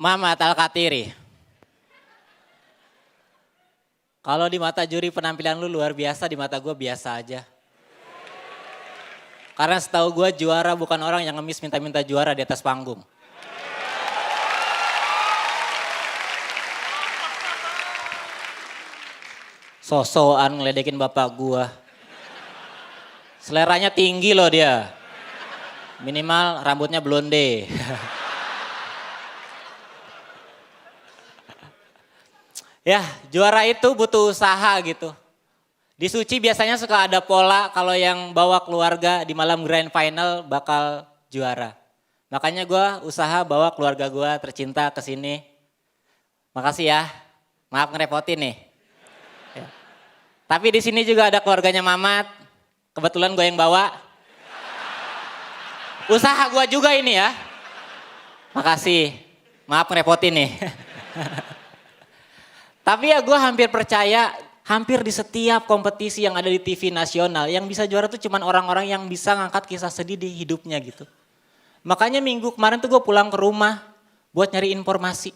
Mamat Al-Katiri. Kalau di mata juri penampilan lu luar biasa, di mata gue biasa aja. Karena setahu gue juara bukan orang yang ngemis minta-minta juara di atas panggung. So-soan ngeledekin bapak gue. Seleranya tinggi loh dia. Minimal rambutnya blonde. Ya, juara itu butuh usaha gitu. Di Suci biasanya suka ada pola kalau yang bawa keluarga di malam grand final bakal juara. Makanya gue usaha bawa keluarga gue tercinta ke sini. Makasih ya, maaf ngerepotin nih. Ya. Tapi di sini juga ada keluarganya Mamat. Kebetulan gue yang bawa. Usaha gue juga ini ya. Makasih, maaf ngerepotin nih. Tapi ya gue hampir percaya, hampir di setiap kompetisi yang ada di TV nasional, yang bisa juara tuh cuman orang-orang yang bisa ngangkat kisah sedih di hidupnya gitu. Makanya minggu kemarin tuh gue pulang ke rumah buat nyari informasi.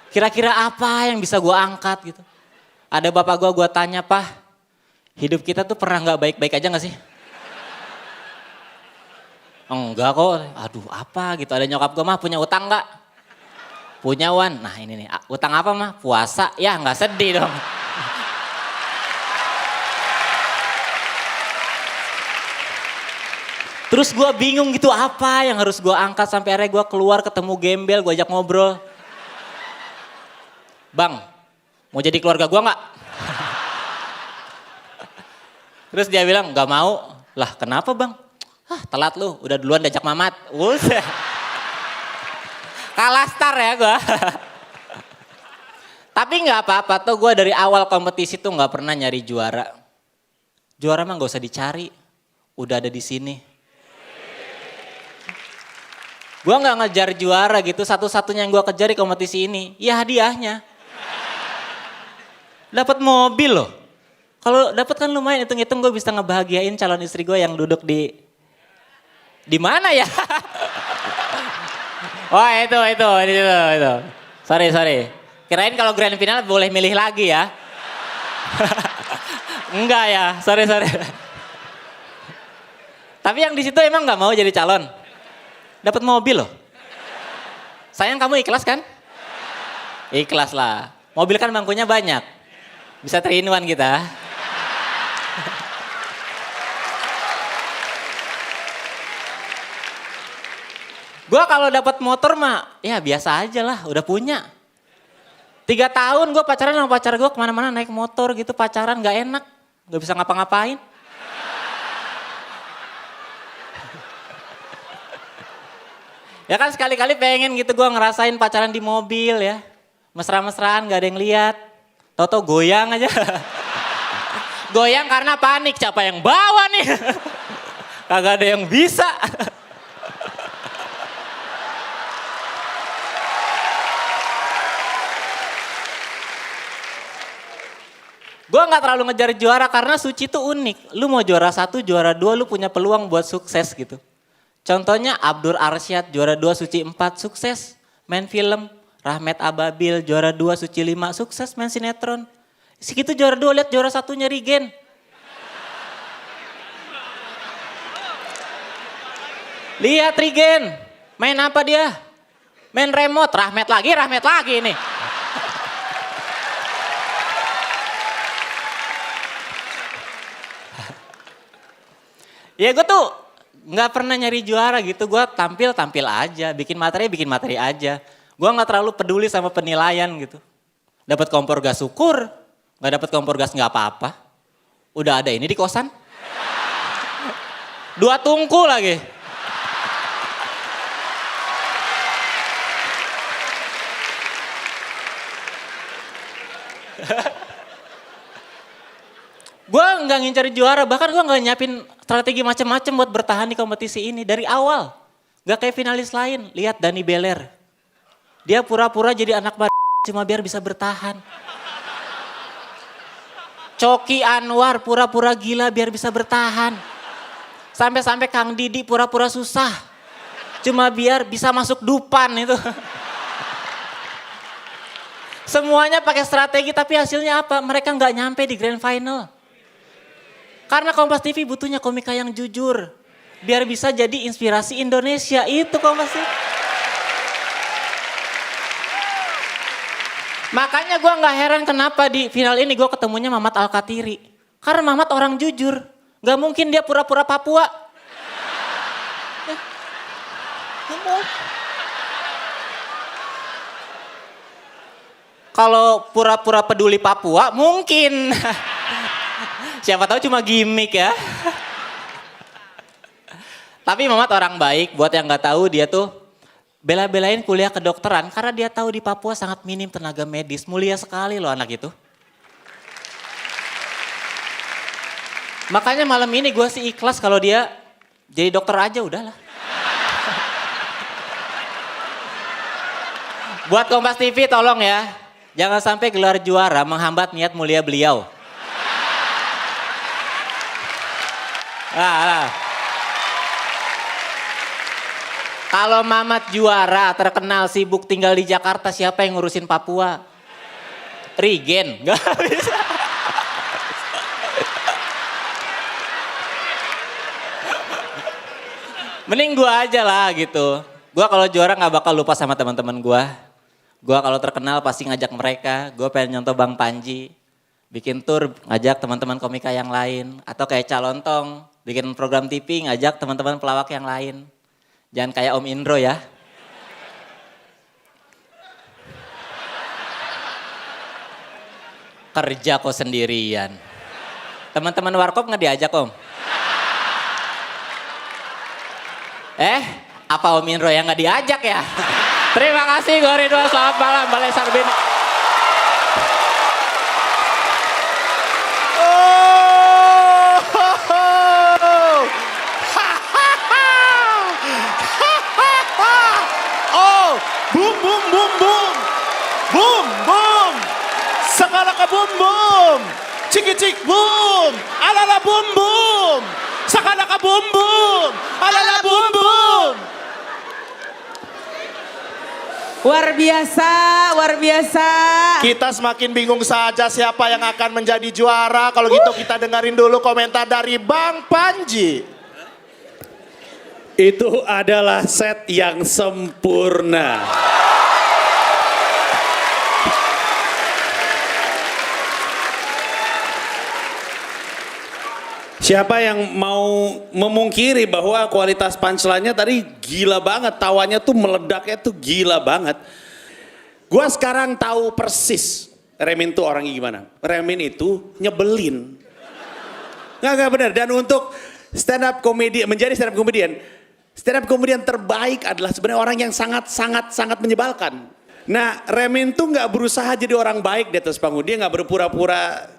Kira-kira apa yang bisa gue angkat gitu. Ada bapak gue tanya, "Pak, hidup kita tuh pernah gak baik-baik aja gak sih?" "Enggak kok." "Aduh apa gitu, ada nyokap gue mah punya utang gak?" "Punya Wan." "Nah ini nih, utang apa mah?" "Puasa." "Ya nggak sedih dong." Terus gue bingung gitu apa yang harus gue angkat sampai akhirnya gue keluar ketemu Gembel, gue ajak ngobrol. "Bang, mau jadi keluarga gue nggak?" Terus dia bilang nggak mau. "Lah kenapa bang?" "Ah telat lu, udah duluan diajak Mamat." Kalah star ya gue. Tapi nggak apa-apa tuh, gue dari awal kompetisi tuh nggak pernah nyari juara. Juara mah nggak usah dicari, udah ada di sini. Gue nggak ngejar juara gitu, satu-satunya yang gue kejar di kompetisi ini, ya hadiahnya. Dapat mobil loh. Kalau dapat kan lumayan, hitung-hitung gue bisa ngebahagiain calon istri gue yang duduk di mana ya? Oh itu. Sorry. Kirain kalau grand final boleh milih lagi ya. Enggak ya, sorry. Tapi yang di situ emang nggak mau jadi calon. Dapat mobil loh. Sayang kamu ikhlas kan? Ikhlas lah. Mobil kan bangkunya banyak. Bisa 3-in-1 kita. Gue kalau dapat motor mah ya biasa aja lah, udah punya. 3 tahun gue pacaran sama pacar gue kemana-mana naik motor gitu, pacaran gak enak, gak bisa ngapa-ngapain. Ya kan sekali-kali pengen gitu gue ngerasain pacaran di mobil ya. Mesra-mesraan gak ada yang lihat, tau-tau goyang aja. Goyang karena panik, siapa yang bawa nih? Kagak ada yang bisa. Gue gak terlalu ngejar juara karena Suci tuh unik. Lu mau juara 1, juara 2 lu punya peluang buat sukses gitu. Contohnya Abdur Arsyad juara 2, Suci 4 sukses. Main film. Rahmat Ababil juara 2, Suci 5 sukses main sinetron. Segitu juara 2 lihat juara 1-nya Rigen. Lihat Rigen. Main apa dia? Main remote. Rahmat lagi nih. Ya gue tuh gak pernah nyari juara gitu, gue tampil aja, bikin materi aja. Gue gak terlalu peduli sama penilaian gitu. Dapat kompor gas syukur, gak dapat kompor gas gak apa-apa. Udah ada ini di kosan. 2 tungku lagi. Gue gak ngincar juara, bahkan gue gak nyiapin strategi macam-macam buat bertahan di kompetisi ini dari awal. Gak kayak finalis lain, lihat Dani Beler. Dia pura-pura jadi anak cuma biar bisa bertahan. Coki Anwar pura-pura gila biar bisa bertahan. Sampai-sampai Kang Didi pura-pura susah. Cuma biar bisa masuk Dupan itu. Semuanya pakai strategi tapi hasilnya apa? Mereka nggak nyampe di grand final. Karena Kompas TV butuhnya komika yang jujur. Biar bisa jadi inspirasi Indonesia. Itu Kompas TV. Makanya gue nggak heran kenapa di final ini gue ketemunya Mamat Alkatiri. Karena Mamat orang jujur. Gak mungkin dia pura-pura Papua. Kalau pura-pura peduli Papua mungkin. Siapa tahu cuma gimmick ya. Tapi Mamat orang baik, buat yang nggak tahu dia tuh bela-belain kuliah kedokteran karena dia tahu di Papua sangat minim tenaga medis. Mulia sekali loh anak itu. Makanya malam ini gue sih ikhlas kalau dia jadi dokter aja udahlah. Buat Kompas TV tolong ya. Jangan sampai gelar juara menghambat niat mulia beliau. Kalau Mamat juara terkenal sibuk tinggal di Jakarta, siapa yang ngurusin Papua? Regen, gak bisa. Mending gua aja lah gitu. Gua kalau juara gak bakal lupa sama teman-teman gua. Gua kalau terkenal pasti ngajak mereka. Gua pengen nyontoh Bang Panji. Bikin tour ngajak teman-teman komika yang lain. Atau kayak Calontong. Bikin program TV ngajak teman-teman pelawak yang lain. Jangan kayak Om Indro ya. Kerja kok sendirian. Teman-teman Warkop nggak diajak Om? Apa Om Indro yang nggak diajak ya? Terima kasih gue Ridwan, selamat malam Balai Sarbini. Boom, boom, boom, boom. Boom, boom. Sakalaka boom, boom. Ciki cik boom. Alala boom, boom. Sakalaka boom, boom. Alala boom, boom. Luar biasa, luar biasa. Kita semakin bingung saja siapa yang akan menjadi juara. Kalau gitu kita dengerin dulu komentar dari Bang Panji. Itu adalah set yang sempurna. Siapa yang mau memungkiri bahwa kualitas punchline-nya tadi gila banget, tawanya tuh meledaknya tuh gila banget. Gua sekarang tahu persis Remin tuh orangnya gimana. Remin itu nyebelin. Nggak benar. Dan untuk stand up comedian, menjadi stand up comedian terbaik adalah sebenarnya orang yang sangat menyebalkan. Nah, Remin tuh nggak berusaha jadi orang baik di atas panggung. Dia nggak berpura-pura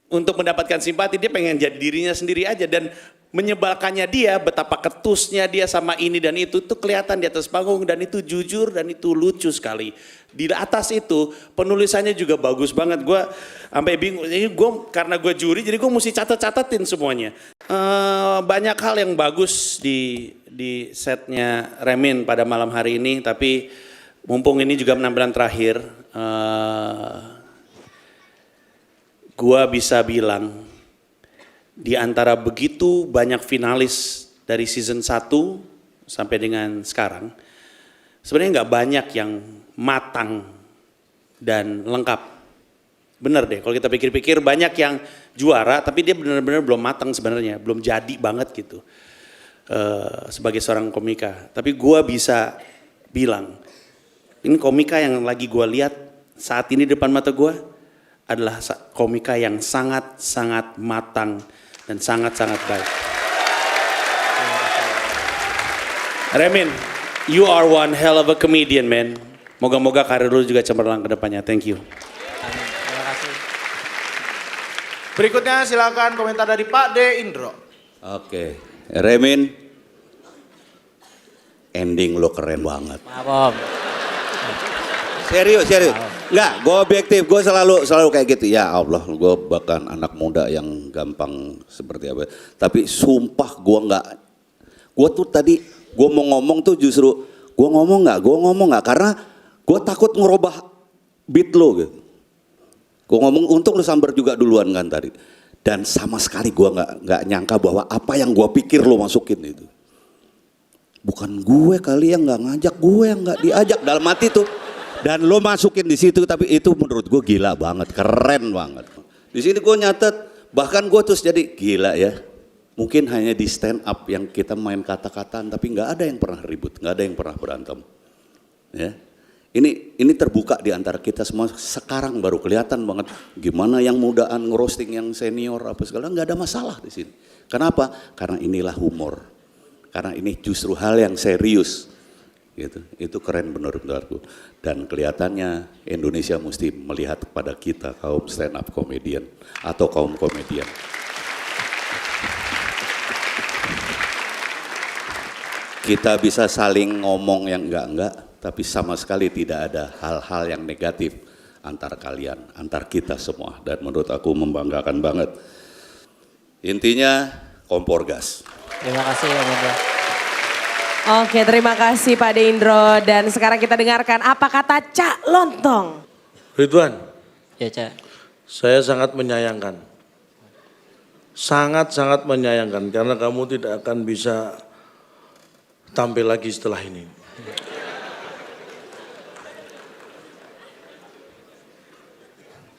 untuk mendapatkan simpati, dia pengen jadi dirinya sendiri aja. Dan menyebalkannya dia, betapa ketusnya dia sama ini dan itu tuh kelihatan di atas panggung. Dan itu jujur dan itu lucu sekali. Di atas itu penulisannya juga bagus banget. Gue sampai bingung, jadi karena gue juri jadi gue mesti catat-catatin semuanya. Banyak hal yang bagus di setnya Remin pada malam hari ini. Tapi mumpung ini juga penampilan terakhir, gua bisa bilang di antara begitu banyak finalis dari season 1 sampai dengan sekarang, sebenarnya nggak banyak yang matang dan lengkap. Bener deh, kalau kita pikir-pikir banyak yang juara tapi dia benar-benar belum matang sebenarnya, belum jadi banget gitu sebagai seorang komika. Tapi gua bisa bilang, ini komika yang lagi gua lihat saat ini di depan mata gua adalah komika yang sangat matang dan sangat baik. Remin, you are one hell of a comedian, man. Moga-moga karir lu juga cemerlang ke depannya. Thank you. Terima kasih. Berikutnya silakan komentar dari Pak D. Indro. Oke, Remin, ending lo keren banget. Maaf Om. Serius. Enggak, gue objektif, gue selalu kayak gitu. Ya Allah, gue bahkan anak muda yang gampang seperti apa. Tapi sumpah gue tuh tadi Gue mau ngomong tuh justru, gue ngomong nggak, karena gue takut ngerubah beat lo gitu. Gue ngomong, untung lu sambar juga duluan kan tadi. Dan sama sekali gue nggak nyangka bahwa apa yang gue pikir lo masukin itu. Bukan gue kali yang nggak ngajak, gue yang nggak diajak dalam hati tuh. Dan lo masukin di situ, tapi itu menurut gue gila banget, keren banget. Di sini gue nyatet, bahkan gue terus jadi gila ya. Mungkin hanya di stand up yang kita main kata-kataan, tapi nggak ada yang pernah ribut, nggak ada yang pernah berantem. Ya. Ini terbuka di antara kita semua, sekarang baru kelihatan banget gimana yang mudaan ngerosting yang senior apa segala, nggak ada masalah di sini. Kenapa? Karena inilah humor. Karena ini justru hal yang serius. Gitu. Itu keren menurutku. Dan kelihatannya Indonesia mesti melihat kepada kita kaum stand up comedian atau kaum komedian. Kita bisa saling ngomong yang enggak, tapi sama sekali tidak ada hal-hal yang negatif antar kalian, antar kita semua. Dan menurut aku membanggakan banget. Intinya kompor gas. Terima kasih Om Indro. Oke, terima kasih Pak Deindro. Dan sekarang kita dengarkan apa kata Cak Lontong. Ridwan, Ya Cak. saya sangat menyayangkan. Sangat-sangat menyayangkan karena kamu tidak akan bisa tampil lagi setelah ini.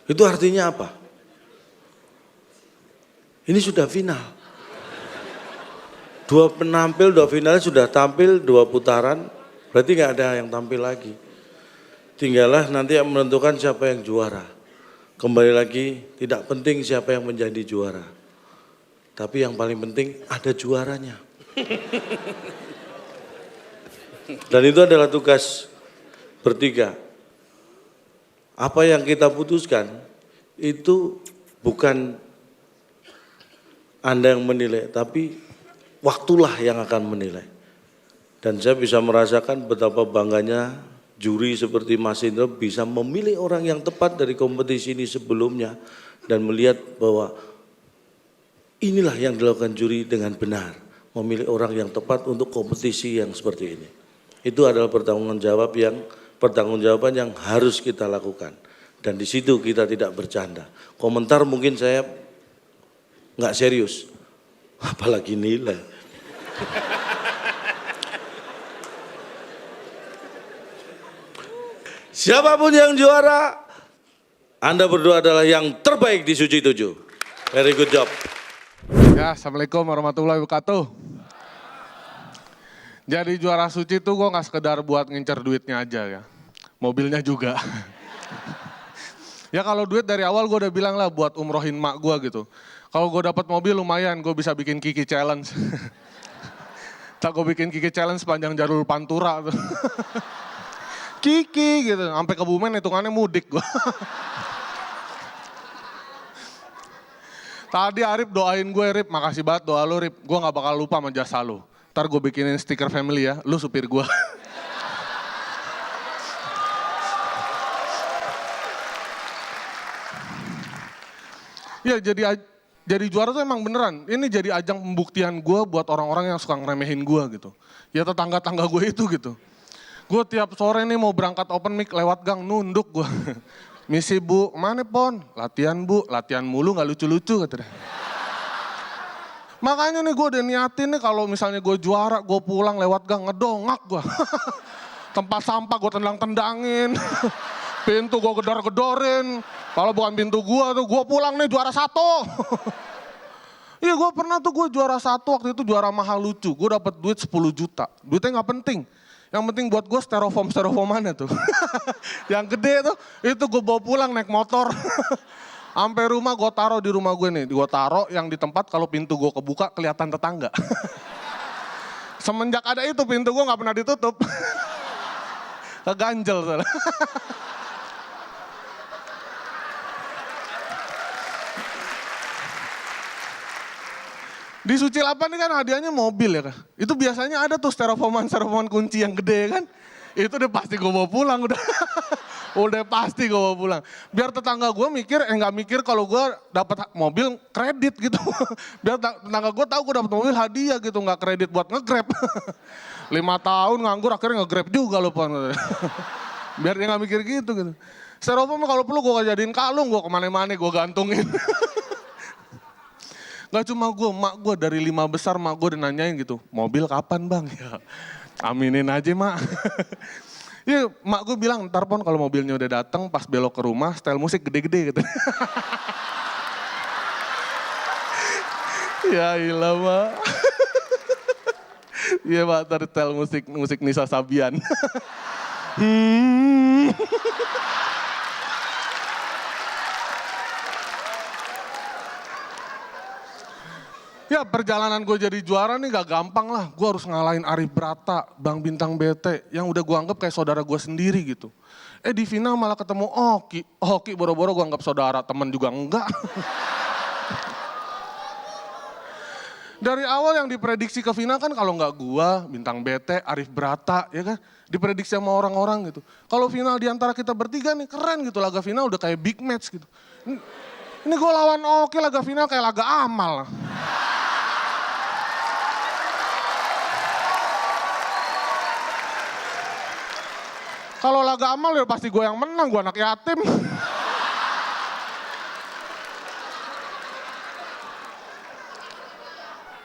Itu artinya apa? Ini sudah final. Dua penampil, dua finalis sudah tampil, dua putaran, berarti nggak ada yang tampil lagi. Tinggallah nanti yang menentukan siapa yang juara. Kembali lagi, tidak penting siapa yang menjadi juara. Tapi yang paling penting ada juaranya. Dan itu adalah tugas bertiga. Apa yang kita putuskan itu bukan Anda yang menilai, tapi waktulah yang akan menilai. Dan saya bisa merasakan betapa bangganya juri seperti Mas Indro bisa memilih orang yang tepat dari kompetisi ini sebelumnya dan melihat bahwa inilah yang dilakukan juri dengan benar, memilih orang yang tepat untuk kompetisi yang seperti ini. Itu adalah pertanggungjawaban yang harus kita lakukan. Dan di situ kita tidak bercanda. Komentar mungkin saya nggak serius, apalagi nilai. Siapapun yang juara, Anda berdua adalah yang terbaik di Suci 7. Very good job. Ya, Assalamualaikum warahmatullahi wabarakatuh. Jadi juara Suci tuh gue gak sekedar buat ngincer duitnya aja ya. Mobilnya juga. Ya kalau duit dari awal gue udah bilang lah buat umrohin mak gue gitu. Kalau gue dapat mobil lumayan, gue bisa bikin Kiki Challenge. Tak gue bikin Kiki Challenge sepanjang jalur Pantura tuh. Kiki gitu, sampai Kebumen hitungannya mudik gue. Tadi Arif doain gue, Rip, makasih banget doa lu, Rip. Gue gak bakal lupa sama jasa lu. Ntar gue bikinin stiker family ya, lu supir gue. Ya jadi juara tuh emang beneran. Ini jadi ajang pembuktian gue buat orang-orang yang suka ngeremehin gue gitu. Ya tetangga-tangga gue itu gitu. Gue tiap sore nih mau berangkat open mic lewat gang nunduk gue. Misi bu, mana pon? Latihan bu, latihan mulu gak lucu-lucu kata dia. Makanya nih gue udah niatin nih kalau misalnya gue juara, gue pulang lewat gang ngedongak gue. Tempat sampah gue tendang-tendangin. Pintu gue gedor-gedorin. Kalau bukan pintu gue tuh, gue pulang nih juara 1. Iya gue pernah tuh gue juara 1 waktu itu juara mahal lucu. Gue dapet duit 10 juta. Duitnya gak penting. Yang penting buat gue styrofoam-styrofoamannya tuh. Yang gede tuh, itu gue bawa pulang naik motor. Sampai rumah gue taruh di rumah gue nih. Gue taruh yang di tempat kalau pintu gue kebuka kelihatan tetangga. Semenjak ada itu pintu gue gak pernah ditutup. Keganjel soalnya. Di Suci 8 ini kan hadiahnya mobil ya kan. Itu biasanya ada tuh styrofoaman kunci yang gede kan. Itu udah pasti gue bawa pulang udah. Udah pasti gue bawa pulang. Biar tetangga gue mikir, nggak mikir kalau gue dapat mobil kredit gitu. Biar tetangga gue tahu gue dapat mobil hadiah gitu, nggak kredit buat nge-grab. 5 tahun nganggur akhirnya nge-grab juga loh Pon. Biar dia nggak mikir gitu. Styrofoam kalau perlu gue jadiin kalung, gue kemana-mana gue gantungin. Gak cuma gue, mak gue dari 5 besar mak gue udah nanyain gitu, mobil kapan bang? Ya, aminin aja mak. Iya, mak gue bilang, ntar Pon kalau mobilnya udah datang pas belok ke rumah, style musik gede-gede gitu. Ya ilah mak. Iya mak, ntar style musik Nisa Sabian. Ya perjalanan gue jadi juara nih gak gampang lah. Gue harus ngalahin Arif Brata, Bang Bintang BT yang udah gue anggap kayak saudara gue sendiri gitu. Di final malah ketemu Oki. Oki boro-boro gue anggap saudara, temen juga enggak. Dari awal yang diprediksi ke final kan kalau nggak gue, Bintang BT, Arif Brata ya kan. Diprediksi sama orang-orang gitu. Kalau final diantara kita bertiga nih keren gitu. Laga final udah kayak big match gitu. Ini gue lawan Oki laga final kayak laga amal. Kalau laga amal ya pasti gue yang menang, gue anak yatim.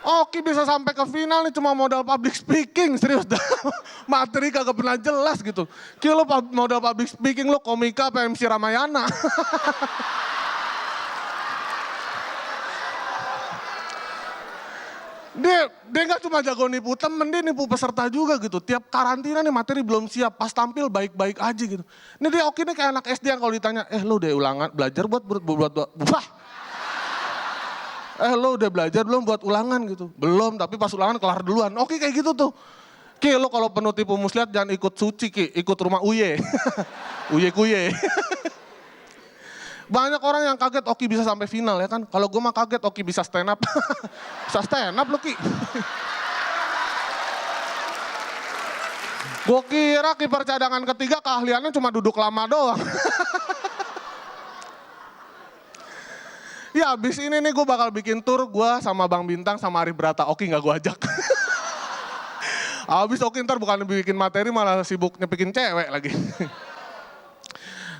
Oki bisa sampai ke final nih cuma modal public speaking, serius dah. Materi kagak pernah jelas gitu. Kira lo modal public speaking lo komika apa MC Ramayana. Dia gak cuma jago nipu temen, dia nipu peserta juga gitu. Tiap karantina nih materi belum siap, pas tampil baik-baik aja gitu. Ini dia Oki nih kayak anak SD yang kalau ditanya, lo udah ulangan, belajar buat lo udah belajar belum buat ulangan gitu? Belum, tapi pas ulangan kelar duluan. Oki kayak gitu tuh. Ki, lo kalau penuh tipu muslihat jangan ikut suci Ki, ikut rumah Uye. Uye kuye. Banyak orang yang kaget Oki bisa sampai final ya kan. Kalau gue mah kaget Oki bisa stand up. Bisa stand up lo Ki. Gue kira kiper cadangan ketiga keahliannya cuma duduk lama doang. Ya abis ini nih gue bakal bikin tour gue sama Bang Bintang sama Arif Brata. Oki gak gue ajak. Abis Oki ntar bukan bikin materi malah sibuk nyepikin cewek lagi.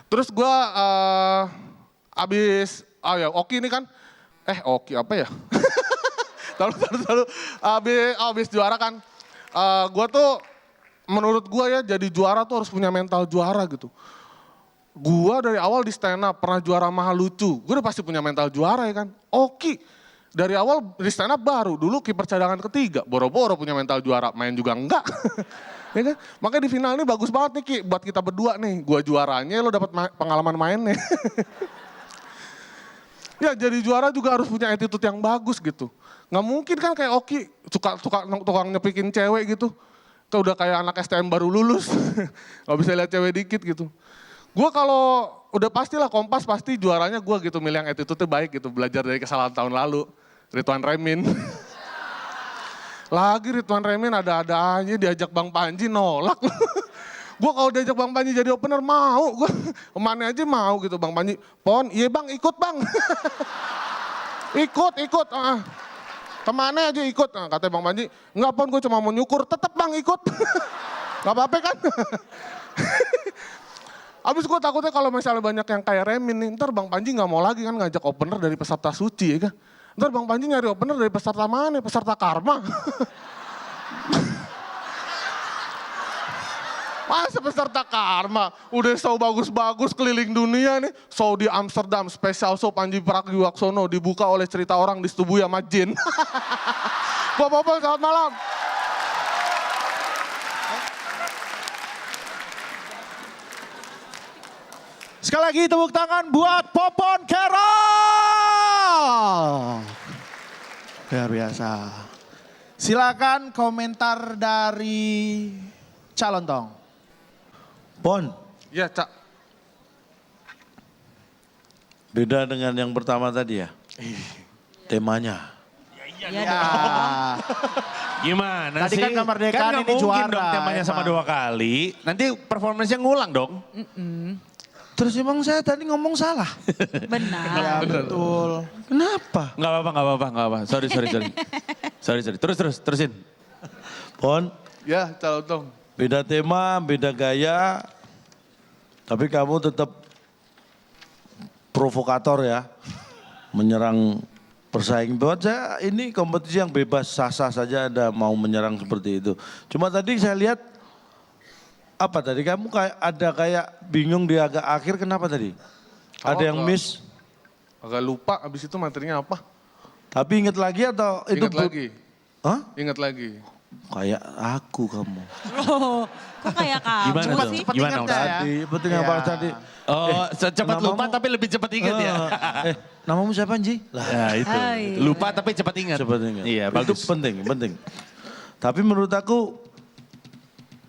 Terus gue abis, Oki ini kan, Oki apa ya? Tahu. Abis juara kan, gue tuh menurut gue ya jadi juara tuh harus punya mental juara gitu. Gue dari awal di stand up pernah juara Mahal Lucu, gue udah pasti punya mental juara ya kan. Oki dari awal di stand up baru, dulu kiper cadangan ketiga, boro-boro punya mental juara, main juga enggak. Ya kan? Makanya di final ini bagus banget nih Ki, buat kita berdua nih. Gue juaranya, lo dapat pengalaman mainnya. Ya jadi juara juga harus punya attitude yang bagus gitu. Nggak mungkin kan kayak Oki, tukang nyepikin cewek gitu. Itu udah kayak anak STM baru lulus, nggak bisa lihat cewek dikit gitu. Gue kalau udah pastilah Kompas pasti juaranya gue gitu, milih yang attitude-nya baik gitu, belajar dari kesalahan tahun lalu. Ridwan Remin. Lagi Ridwan Remin ada-ada aja diajak Bang Panji nolak. Gue kalau diajak Bang Panji jadi opener mau, gue kemana aja mau gitu Bang Panji. Pon, iya Bang ikut Bang. ikut. Kemana aja ikut, katanya Bang Panji. Enggak Pon, gue cuma mau nyukur, tetep Bang ikut. Gak apa-apa kan. Abis gue takutnya kalau misalnya banyak yang kayak Remin nih, ntar Bang Panji gak mau lagi kan ngajak opener dari peserta suci ya kan. Ntar Bang Panji nyari opener dari peserta mana, peserta karma. Masa peserta karma, udah show bagus-bagus keliling dunia nih. Show di Amsterdam, spesial show Panji Pragiwaksono dibuka oleh cerita orang disetubui sama jin. Bapak-bapak selamat malam. Sekali lagi tepuk tangan buat Popon Carol. Luar biasa. Silakan komentar dari calon tong. Pon, Ya Cak. beda dengan yang pertama tadi ya? Temanya. Iya dong. Gimana Tadi sih? kan kemerdekaan Kan nggak ini mungkin juara, dong temanya sama emang. 2 kali. Nanti performance-nya ngulang dong. Terus emang saya tadi ngomong salah? Benar. Betul. Kenapa? Nggak apa-apa. Sorry. Terusin. Pon, Ya, Cak Lontong. beda tema, beda gaya, tapi kamu tetap provokator ya, menyerang persaing. Buat saya ini kompetisi yang bebas, sah-sah saja ada mau menyerang seperti itu. Cuma tadi saya lihat, apa tadi kamu kayak bingung di agak akhir, kenapa tadi? Ada yang miss, Agak lupa abis itu materinya apa. tapi ingat lagi atau itu? Ingat lagi. Hah? Ingat lagi. Kayak aku kamu. Loh, kok kayak kamu Gimana tuh? sih? Cepet Gimana, ingat Ustaz? nggak ya? Tadi, penting apa Iya. tadi? Oh, cepat namamu- lupa tapi lebih cepat ingat ya. Namamu siapa Nji? Lah, Ya itu. Hai. Lupa tapi cepat ingat. cepat ingat. Iya, Itu bagus. penting. Tapi menurut aku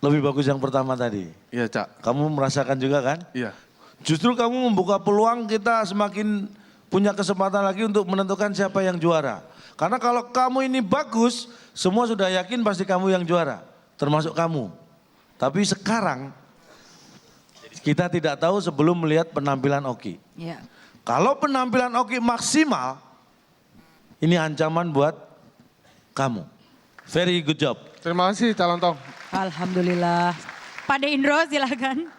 lebih bagus yang pertama tadi. Iya, Cak. Kamu merasakan juga kan? Iya. Justru kamu membuka peluang kita semakin punya kesempatan lagi untuk menentukan siapa yang juara. Karena kalau kamu ini bagus, semua sudah yakin pasti kamu yang juara. Termasuk kamu. Tapi sekarang kita tidak tahu sebelum melihat penampilan Oki. Iya. Kalau penampilan Oki maksimal, ini ancaman buat kamu. Very good job. Terima kasih, Cak Lontong. Alhamdulillah. Pak De Indro silakan.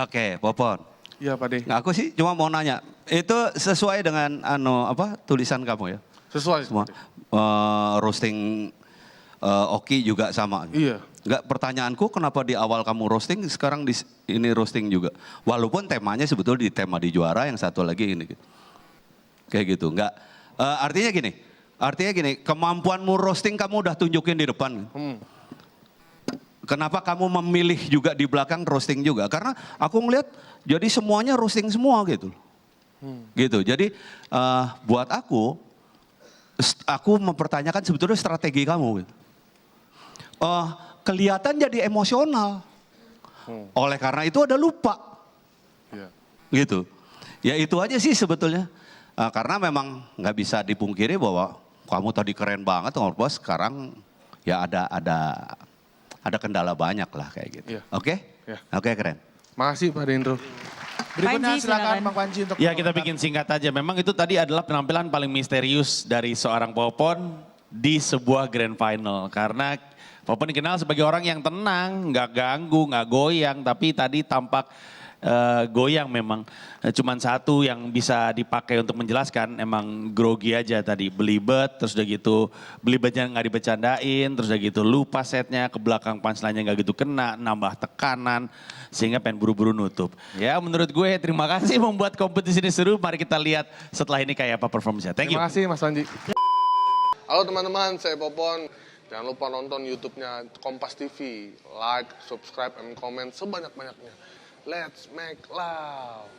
Oke, Popon. Iya, Pak De. Nah, aku sih cuma mau nanya, itu sesuai dengan tulisan kamu ya? Sesuai. Semua Pak De. roasting Oki juga sama. Iya. Enggak, pertanyaanku kenapa di awal kamu roasting, sekarang ini roasting juga. Walaupun temanya sebetulnya di tema di juara, yang satu lagi ini. Kayak gitu, enggak. Artinya gini, kemampuanmu roasting kamu udah tunjukin di depan. Kenapa kamu memilih juga di belakang roasting juga? Karena aku ngeliat jadi semuanya roasting semua gitu. Gitu, jadi buat aku mempertanyakan sebetulnya strategi kamu. Gitu. Kelihatan jadi emosional. Oleh karena itu ada lupa. Iya. Gitu. Ya itu aja sih sebetulnya. Karena memang nggak bisa dipungkiri bahwa kamu tadi keren banget, bos. Sekarang ya ada kendala banyak lah kayak gitu. Iya. Oke? Iya. Oke, keren. Makasih, Pak De Indro. Berikutnya Panji, silakan silakan. Bang Panji untuk Ya kita bikin singkat aja. Memang itu tadi adalah penampilan paling misterius dari seorang Popon di sebuah grand final. Karena Popon dikenal sebagai orang yang tenang, nggak ganggu, nggak goyang. Tapi tadi tampak goyang memang. Cuman satu yang bisa dipakai untuk menjelaskan, emang grogi aja tadi. Belibet, terus udah gitu belibetnya nggak dibecandain, terus udah gitu lupa setnya, ke belakang punchline-nya nggak gitu kena, nambah tekanan. Sehingga pengen buru-buru nutup. Ya menurut gue terima kasih membuat kompetisi ini seru. Mari kita lihat setelah ini kayak apa performanya. Thank you. Terima kasih, Mas Panji. Halo teman-teman, saya Popon. Jangan lupa nonton YouTube-nya Kompas TV. Like, subscribe, and comment sebanyak-banyaknya. Let's make love.